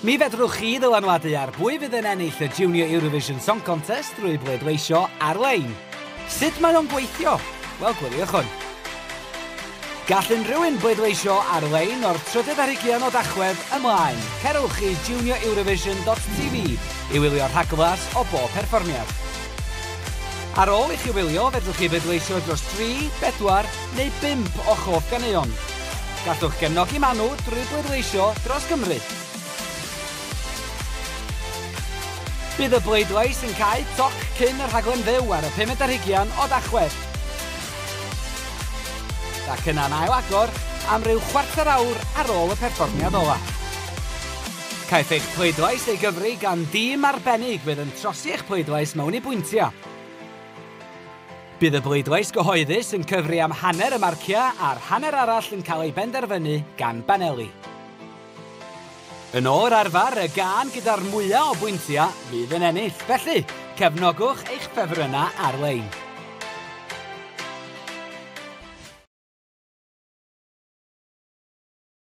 Mi fedrwch chi ddylanwadu ar pwy fydd yn ennill y Junior Eurovision Song Contest drwy bleidleisio ar-lein. Sut mae o'n gweithio? Wel, gwiriwch hwn. Gall unrhyw un bleidleisio ar-lein o'r 30 o Dachwedd ymlaen. Cerwch i junioreurovision.tv i wylio rhaglas o bob perfformiad. Ar ôl i chi wylio, fedrwch chi bleidleisio dros 3, 4 neu 5 o choff ganeuon. Gallwch gefnogi manw drwy bleidleisio dros Gymru. Bydd y bleidlais yn cael toc cyn y rhaglen fyw ar y 15 o Dachwedd. Ac yna'n ail agor am ryw chwarter awr ar ôl y perfformiad ola. Caiff eich pleidlais ei gyfri gan dîm arbennig fydd yn trosi eich pleidlais mewn i bwyntiau. Bydd y bleidlais gyhoeddus yn cyfri am hanner y marciau a'r hanner arall yn cael ei benderfynu gan Baneli. Yn o'r arfer, y gân gyda'r mwyaf o bwyntiau fydd yn ennill. Felly, cefnogwch eich ffefrynnau ar-lein.